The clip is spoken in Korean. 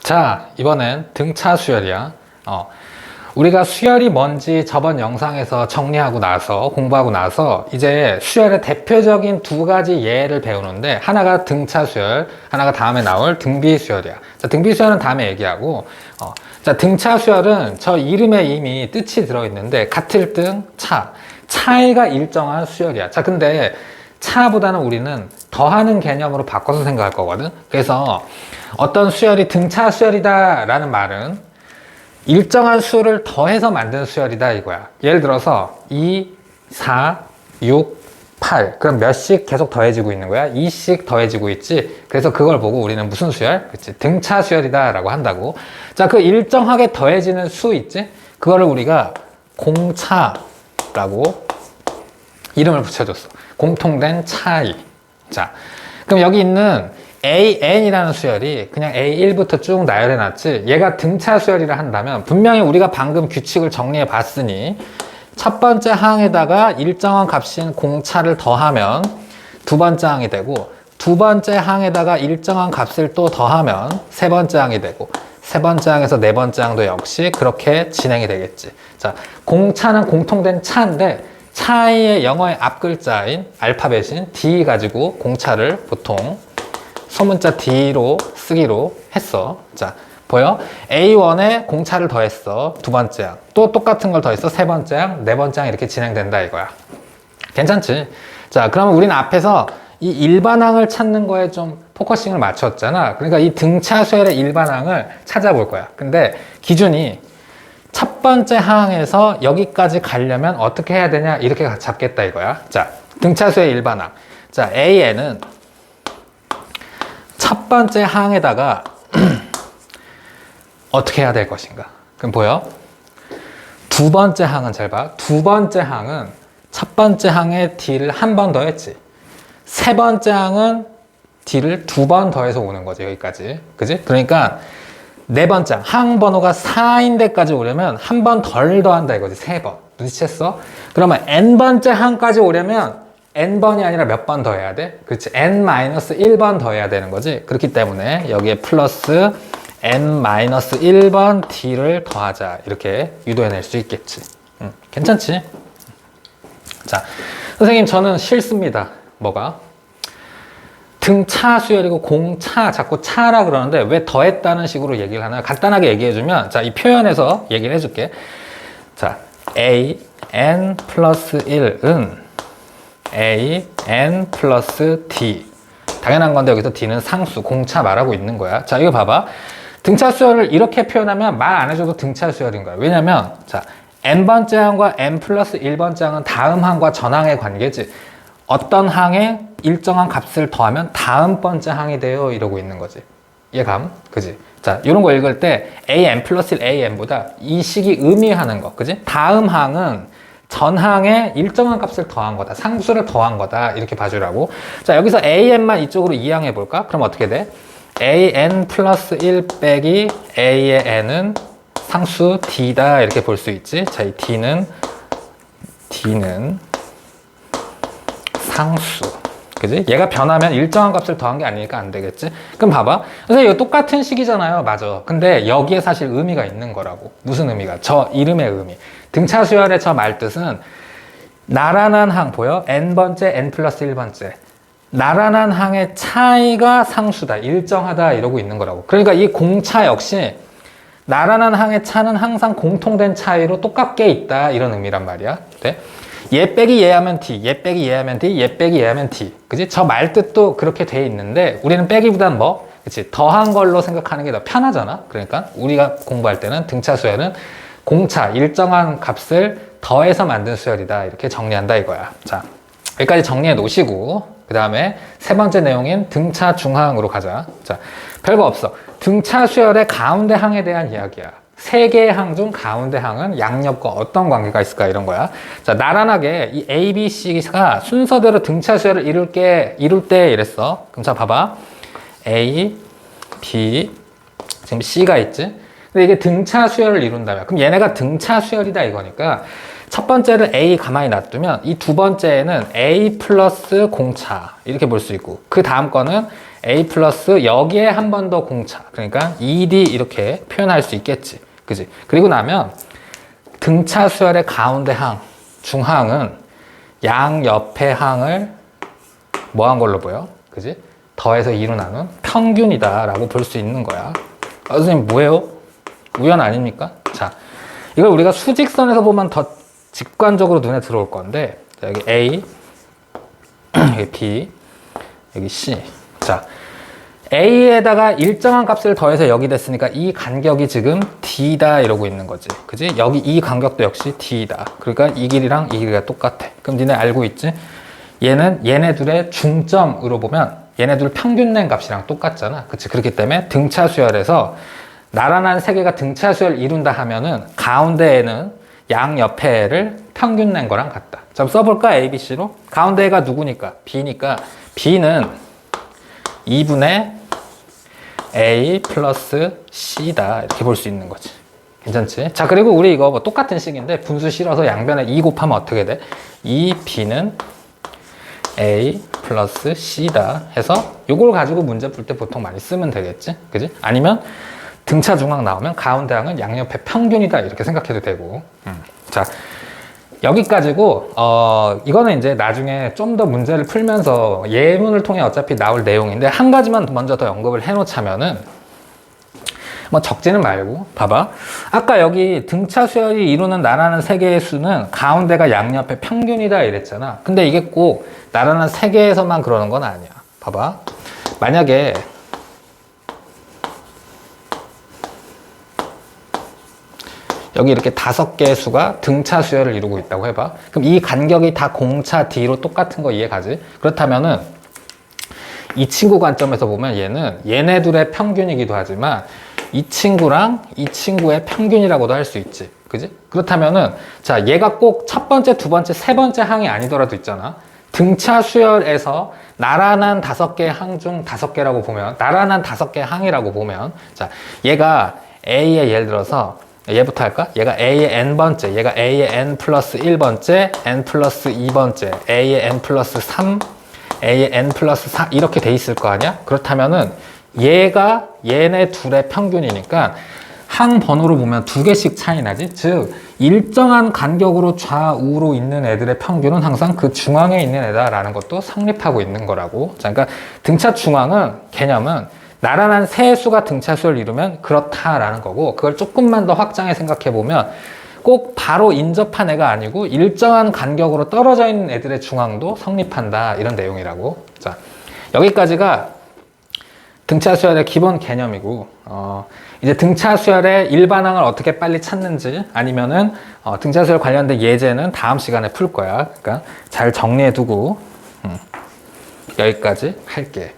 자, 이번엔 등차 수열이야. 우리가 수열이 뭔지 저번 영상에서 정리하고 나서 공부하고 나서 이제 수열의 대표적인 두 가지 예를 배우는데, 하나가 등차 수열, 하나가 다음에 나올 등비 수열이야. 자, 등비 수열은 다음에 얘기하고, 자, 등차 수열은 저 이름에 이미 뜻이 들어있는데, 같을 등 차, 차이가 일정한 수열이야. 자, 근데 차보다는 우리는 더하는 개념으로 바꿔서 생각할 거거든. 그래서 어떤 수열이 등차 수열이다 라는 말은 일정한 수를 더해서 만든 수열이다 이거야. 예를 들어서 2, 4, 6, 8 그럼 몇씩 계속 더해지고 있는 거야? 2씩 더해지고 있지. 그래서 그걸 보고 우리는 무슨 수열? 그치? 등차 수열이다 라고 한다고. 자, 그 일정하게 더해지는 수 있지? 그거를 우리가 공차라고 이름을 붙여줬어. 공통된 차이. 자, 그럼 여기 있는 AN이라는 수열이 그냥 A1부터 쭉 나열해 놨지, 얘가 등차 수열이라 한다면 분명히 우리가 방금 규칙을 정리해 봤으니 첫 번째 항에다가 일정한 값인 공차를 더하면 두 번째 항이 되고, 두 번째 항에다가 일정한 값을 또 더하면 세 번째 항이 되고, 세 번째 항에서 네 번째 항도 역시 그렇게 진행이 되겠지. 자, 공차는 공통된 차인데 차이의 영어의 앞글자인 알파벳인 D 가지고 공차를 보통 소문자 D로 쓰기로 했어. 자, 보여? A1에 공차를 더했어. 두 번째 항. 또 똑같은 걸 더했어. 세 번째 항, 네 번째 항 이렇게 진행된다 이거야. 괜찮지? 자, 그러면 우리는 앞에서 이 일반항을 찾는 거에 좀 포커싱을 맞췄잖아. 그러니까 이 등차 수열의 일반항을 찾아볼 거야. 근데 기준이 첫 번째 항에서 여기까지 가려면 어떻게 해야 되냐 이렇게 잡겠다 이거야. 자, 등차 수의 일반항. 자, AN은 첫 번째 항에다가 어떻게 해야 될 것인가? 그럼 보여? 두 번째 항은 잘 봐. 두 번째 항은 첫 번째 항에 D를 한 번 더 했지. 세 번째 항은 D를 두 번 더해서 오는 거지, 여기까지. 그지? 그러니까 네 번째 항, 항 번호가 4인데까지 오려면 한 번 덜 더한다 이거지. 세 번. 눈치챘어? 그러면 N번째 항까지 오려면 N번이 아니라 몇 번 더 해야 돼? 그렇지. N-1번 더 해야 되는 거지. 그렇기 때문에 여기에 플러스 N-1번 D를 더하자. 이렇게 유도해낼 수 있겠지. 괜찮지? 자, 선생님 저는 싫습니다. 뭐가? 등차 수열이고 공차, 자꾸 차라 그러는데 왜 더했다는 식으로 얘기를 하나? 간단하게 얘기해주면, 자, 이 표현에서 얘기를 해줄게. 자, A, N 플러스 1은 A, N 플러스 D. 당연한 건데 여기서 D는 상수, 공차 말하고 있는 거야. 자, 이거 봐봐. 등차 수열을 이렇게 표현하면 말 안 해줘도 등차 수열인 거야. 왜냐면, 자, N번째 항과 N 플러스 1번째 항은 다음 항과 전 항의 관계지. 어떤 항에 일정한 값을 더하면 다음 번째 항이 돼요. 이러고 있는 거지. 이해감? 그지? 자, 이런 거 읽을 때 AN 플러스 1 AN보다 이 식이 의미하는 거. 그지? 다음 항은 전 항에 일정한 값을 더한 거다. 상수를 더한 거다. 이렇게 봐주라고. 자, 여기서 AN만 이쪽으로 이항해 볼까? 그럼 어떻게 돼? AN 플러스 1 빼기 A의 N은 상수 D다. 이렇게 볼 수 있지. 자, 이 D는 상수. 그지? 얘가 변하면 일정한 값을 더한 게 아니니까 안 되겠지? 그럼 봐봐. 선생님, 이거 똑같은 식이잖아요. 맞아. 근데 여기에 사실 의미가 있는 거라고. 무슨 의미가? 저 이름의 의미. 등차 수열의 저 말뜻은 나란한 항, 보여? N번째, N 플러스 1번째. 나란한 항의 차이가 상수다. 일정하다. 이러고 있는 거라고. 그러니까 이 공차 역시 나란한 항의 차는 항상 공통된 차이로 똑같게 있다. 이런 의미란 말이야. 네? 얘 빼기 얘 하면 D, 얘 빼기 얘 하면 D, 얘 빼기 얘 하면 D. 그지? 저 말뜻도 그렇게 돼 있는데 우리는 빼기보단 뭐? 그치? 더한 걸로 생각하는 게 더 편하잖아. 그러니까 우리가 공부할 때는 등차 수열은 공차, 일정한 값을 더해서 만든 수열이다. 이렇게 정리한다 이거야. 자, 여기까지 정리해 놓으시고 그 다음에 세 번째 내용인 등차 중항으로 가자. 자, 별거 없어. 등차 수열의 가운데 항에 대한 이야기야. 세 개의 항 중 가운데 항은 양옆과 어떤 관계가 있을까 이런 거야. 자, 나란하게 이 A, B, C가 순서대로 등차 수열을 이룰 때 이랬어. 그럼 자, 봐봐. A, B, 지금 C가 있지? 근데 이게 등차 수열을 이룬다면, 그럼 얘네가 등차 수열이다 이거니까 첫 번째를 A 가만히 놔두면 이 두 번째에는 A 플러스 공차 이렇게 볼 수 있고, 그 다음 거는 A 플러스 여기에 한 번 더 공차, 그러니까 ED 이렇게 표현할 수 있겠지, 그지? 그리고 나면 등차 수열의 가운데 항, 중항은 양 옆의 항을 뭐 한 걸로 보여? 그지? 더해서 2로 나눈 평균이다 라고 볼 수 있는 거야. 선생님 뭐예요? 우연 아닙니까? 자, 이걸 우리가 수직선에서 보면 더 직관적으로 눈에 들어올 건데, 여기 A, 여기 B, 여기 C. 자, A에다가 일정한 값을 더해서 여기 됐으니까 이 간격이 지금 D다 이러고 있는 거지. 그지? 여기 이 간격도 역시 D다. 그러니까 이 길이랑 이 길이가 똑같아. 그럼 니네 알고 있지? 얘는 얘네들의 중점으로 보면 얘네들 평균 낸 값이랑 똑같잖아. 그치? 그렇기 때문에 등차 수열에서 나란한 세 개가 등차 수열 이룬다 하면은 가운데에는 양 옆에를 평균 낸 거랑 같다. 자, 써볼까? A, B, C로. 가운데가 누구니까? B니까 B는 2분의 A 플러스 C다 이렇게 볼 수 있는 거지. 괜찮지? 자, 그리고 우리 이거 뭐 똑같은 식인데 분수 실어서 양변에 2 곱하면 어떻게 돼? 2B는 A 플러스 C다 해서 이걸 가지고 문제 풀 때 보통 많이 쓰면 되겠지? 그지? 아니면 등차 중항 나오면 가운데 항은 양옆의 평균이다 이렇게 생각해도 되고. 자, 여기까지고 이거는 이제 나중에 좀 더 문제를 풀면서 예문을 통해 어차피 나올 내용인데, 한 가지만 먼저 더 언급을 해 놓자면은, 뭐 적지는 말고 봐봐, 아까 여기 등차 수열이 이루는 나란한 세 개의 수는 가운데가 양옆의 평균이다 이랬잖아. 근데 이게 꼭 나란한 세 개에서만 그러는 건 아니야. 봐봐, 만약에 여기 이렇게 5개의 수가 등차 수열을 이루고 있다고 해봐. 그럼 이 간격이 다 공차 D로 똑같은 거 이해가지? 그렇다면은 이 친구 관점에서 보면 얘는 얘네들의 평균이기도 하지만 이 친구랑 이 친구의 평균이라고도 할 수 있지. 그지? 그렇다면은 자, 얘가 꼭 첫 번째, 두 번째, 세 번째 항이 아니더라도 있잖아. 등차 수열에서 나란한 5개의 항 중 5개라고 보면, 나란한 5개의 항이라고 보면, 자, 얘가 A의 예를 들어서 얘부터 할까? 얘가 A의 n번째, 얘가 A의 n 플러스 1번째, n 플러스 2번째, A의 n 플러스 3, A의 n 플러스 4 이렇게 돼 있을 거 아니야? 그렇다면은 얘가 얘네 둘의 평균이니까 항 번호로 보면 2개씩 차이 나지? 즉 일정한 간격으로 좌우로 있는 애들의 평균은 항상 그 중앙에 있는 애다라는 것도 성립하고 있는 거라고. 자, 그러니까 등차 중앙은 개념은 나란한 세 수가 등차 수를 이루면 그렇다라는 거고, 그걸 조금만 더 확장해 생각해 보면 꼭 바로 인접한 애가 아니고 일정한 간격으로 떨어져 있는 애들의 중앙도 성립한다 이런 내용이라고. 자, 여기까지가 등차 수열의 기본 개념이고, 이제 등차 수열의 일반항을 어떻게 빨리 찾는지, 아니면은 등차 수열 관련된 예제는 다음 시간에 풀 거야. 그러니까 잘 정리해 두고 여기까지 할게.